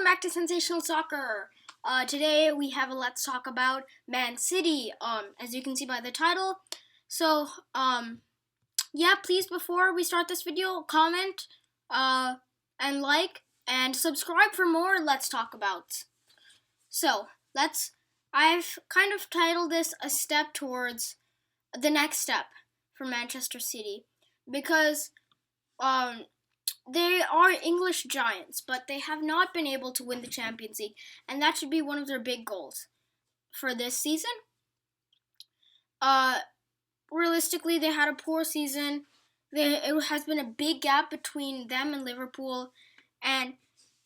back to Sensational Soccer. Today we have a Let's Talk About Man City, as you can see by the title. So, yeah, please, before we start this video, comment, and like, and subscribe for more Let's Talk Abouts. So, I've kind of titled this a step towards the next step for Manchester City, because, they are English giants, but they have not been able to win the Champions League, and that should be one of their big goals for this season. Realistically, they had a poor season. It has been a big gap between them and Liverpool, and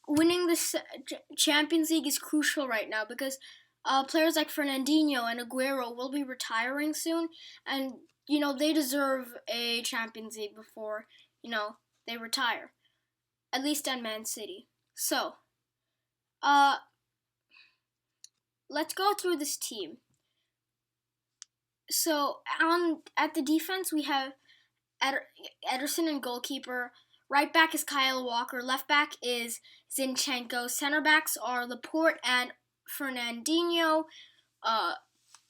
winning the Champions League is crucial right now because players like Fernandinho and Aguero will be retiring soon, and they deserve a Champions League before they retire, at least at Man City. So, let's go through this team. So, at the defense, we have Ederson and goalkeeper. Right back is Kyle Walker. Left back is Zinchenko. Center backs are Laporte and Fernandinho.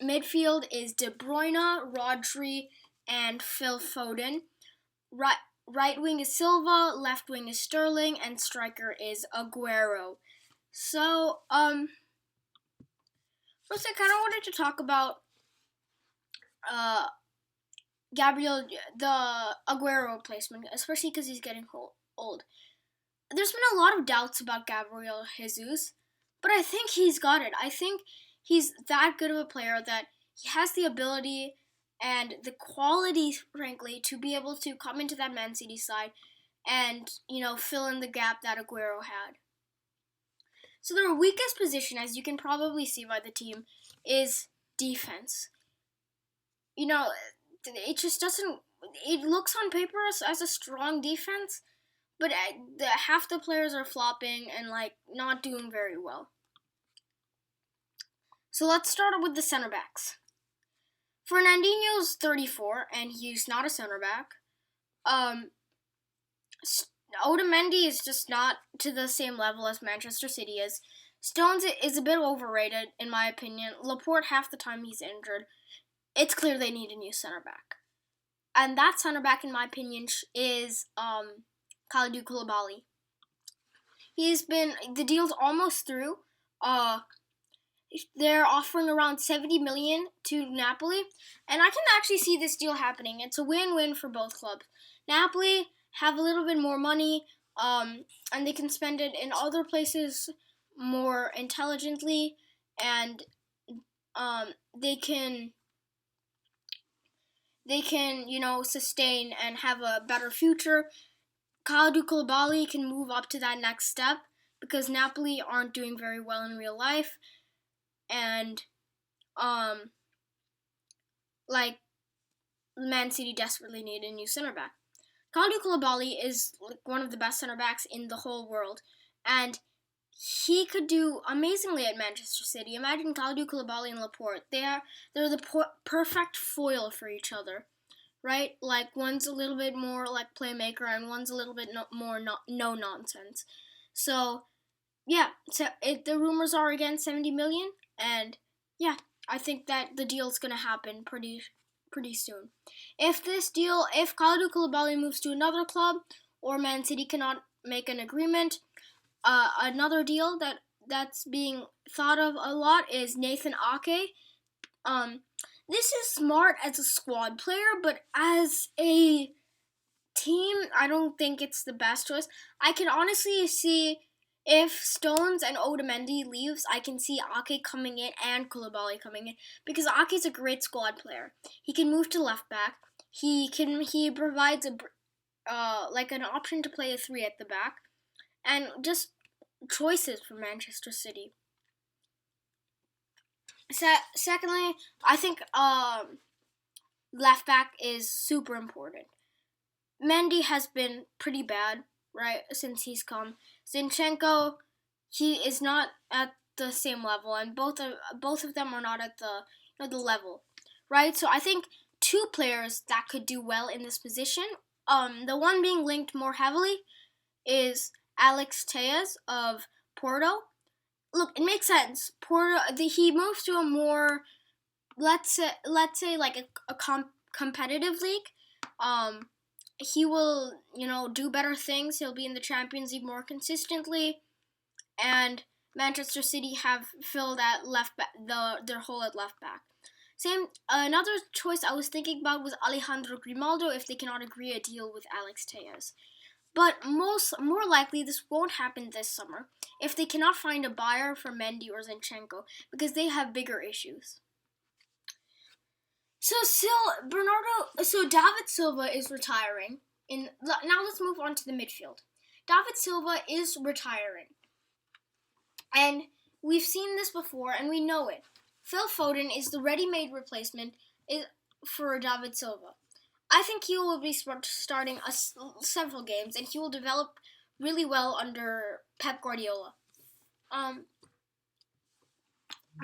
Midfield is De Bruyne, Rodri, and Phil Foden. Right wing is Silva, left wing is Sterling, and striker is Aguero. So, first I kind of wanted to talk about Gabriel, the Aguero replacement, especially because he's getting old. There's been a lot of doubts about Gabriel Jesus, but I think he's got it. I think he's that good of a player that he has the ability and the quality, frankly, to be able to come into that Man City side and, fill in the gap that Aguero had. So their weakest position, as you can probably see by the team, is defense. It just doesn't, it looks on paper as a strong defense, but half the players are flopping and, not doing very well. So let's start with the center backs. Fernandinho's 34, and he's not a center back. Otamendi is just not to the same level as Manchester City is. Stones is a bit overrated, in my opinion. Laporte, half the time he's injured. It's clear they need a new center back. And that center back, in my opinion, is Kalidou Koulibaly. The deal's almost through. They're offering around 70 million to Napoli, and I can actually see this deal happening. It's a win-win for both clubs. Napoli have a little bit more money, and they can spend it in other places more intelligently, and they can sustain and have a better future. Kalidou Koulibaly can move up to that next step because Napoli aren't doing very well in real life. And, Man City desperately need a new center back. Kalidou Koulibaly is one of the best center backs in the whole world, and he could do amazingly at Manchester City. Imagine Kalidou Koulibaly and Laporte. They're the perfect foil for each other, right? One's a little bit more like playmaker, and one's a little bit more no nonsense. So, yeah. So the rumors are again 70 million. And yeah, I think that the deal's gonna happen pretty soon. If Kalidou Koulibaly moves to another club, or Man City cannot make an agreement, another deal that's being thought of a lot is Nathan Ake. This is smart as a squad player, but as a team, I don't think it's the best choice. I can honestly see, if Stones and Otamendi leaves, I can see Ake coming in and Koulibaly coming in, because Ake's a great squad player. He can move to left back. He provides an option to play a 3 at the back, and just choices for Manchester City. Secondly, I think left back is super important. Mendy has been pretty bad, right, since he's come. Zinchenko, he is not at the same level, and both of them are not at the level, right? So I think two players that could do well in this position. The one being linked more heavily is Alex Telles of Porto. Look, it makes sense. Porto, he moves to a more, let's say like competitive league. He will, do better things. He'll be in the Champions League more consistently, and Manchester City have filled at left back, their hole at left back. Same. Another choice I was thinking about was Alejandro Grimaldo if they cannot agree a deal with Alex Telles. But more likely this won't happen this summer if they cannot find a buyer for Mendy or Zinchenko because they have bigger issues. So David Silva is retiring. Now let's move on to the midfield. David Silva is retiring. And we've seen this before and we know it. Phil Foden is the ready-made replacement for David Silva. I think he will be starting several games, and he will develop really well under Pep Guardiola.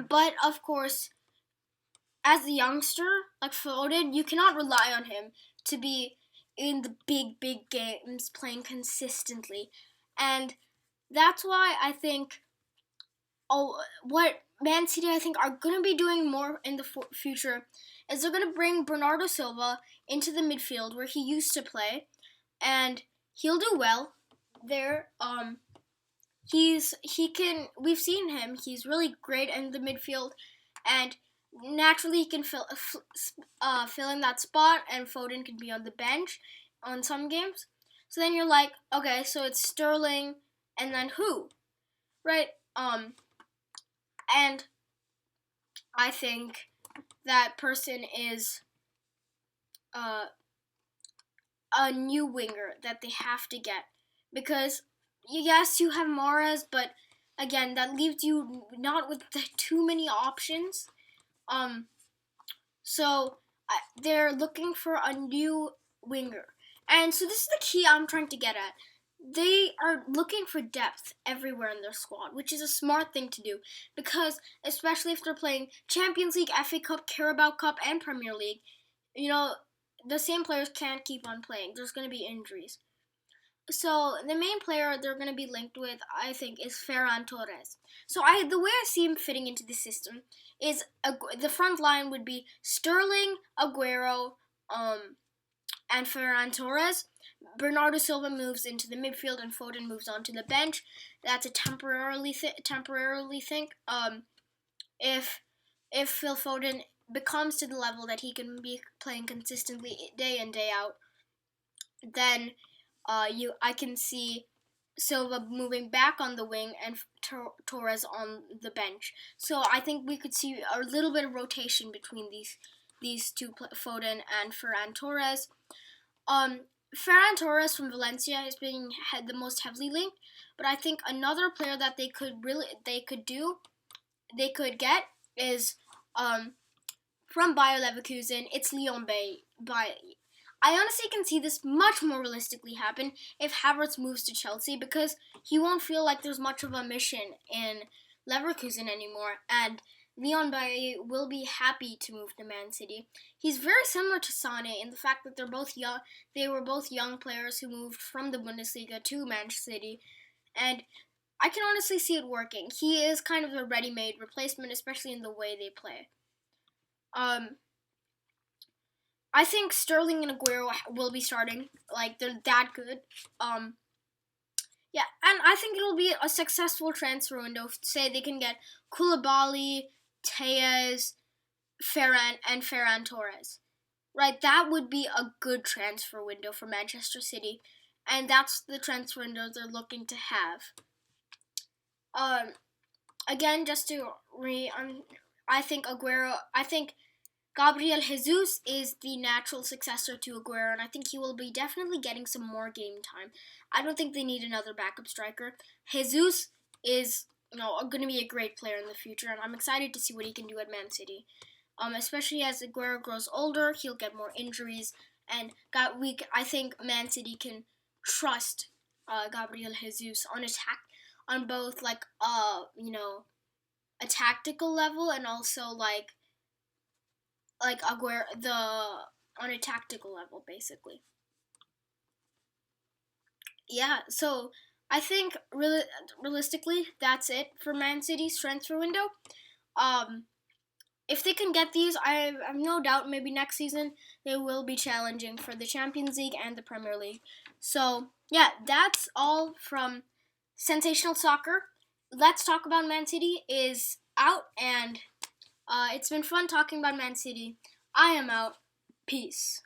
But of course, as a youngster like Foden, you cannot rely on him to be in the big games playing consistently, and that's why I think what Man City I think are going to be doing more in the future is they're going to bring Bernardo Silva into the midfield where he used to play, and he'll do well there. We've seen him. He's really great in the midfield, and naturally he can fill in that spot, and Foden can be on the bench on some games. So then you're like, okay, so it's Sterling, and then who, right? And I think that person is a new winger that they have to get. Because, yes, you have Mahrez, but again, that leaves you not with too many options. So they're looking for a new winger. And so this is the key I'm trying to get at. They are looking for depth everywhere in their squad, which is a smart thing to do because, especially if they're playing Champions League, FA Cup, Carabao Cup, and Premier League, the same players can't keep on playing. There's going to be injuries. So the main player they're going to be linked with, I think, is Ferran Torres. So the way I see him fitting into the system is the front line would be Sterling, Aguero, and Ferran Torres. Bernardo Silva moves into the midfield and Foden moves onto the bench. That's a temporarily think. If Phil Foden becomes to the level that he can be playing consistently day in day out, then I can see Silva moving back on the wing and Torres on the bench. So I think we could see a little bit of rotation between these two, Foden and Ferran Torres. Ferran Torres from Valencia is being the most heavily linked, but I think another player that they could get is from Bayer Leverkusen. It's Leon Bailly. I honestly can see this much more realistically happen if Havertz moves to Chelsea because he won't feel like there's much of a mission in Leverkusen anymore, and Leon Bailly will be happy to move to Man City. He's very similar to Sané in the fact that they're both young. They were both young players who moved from the Bundesliga to Manchester City, and I can honestly see it working. He is kind of a ready-made replacement, especially in the way they play. I think Sterling and Aguero will be starting. Like, they're that good. Yeah, and I think it'll be a successful transfer window. Say they can get Koulibaly, Telles, Ferran Torres. Right, that would be a good transfer window for Manchester City. And that's the transfer window they're looking to have. Again, just to I think Gabriel Jesus is the natural successor to Aguero, and I think he will be definitely getting some more game time. I don't think they need another backup striker. Jesus is, going to be a great player in the future, and I'm excited to see what he can do at Man City. Especially as Aguero grows older, he'll get more injuries, and I think Man City can trust Gabriel Jesus on both a tactical level and also like Aguero on a tactical level, basically. Yeah, so I think realistically, that's it for Man City's transfer window. If they can get these, I have no doubt maybe next season they will be challenging for the Champions League and the Premier League. So, yeah, that's all from Sensational Soccer. Let's Talk About Man City is out, and it's been fun talking about Man City. I am out. Peace.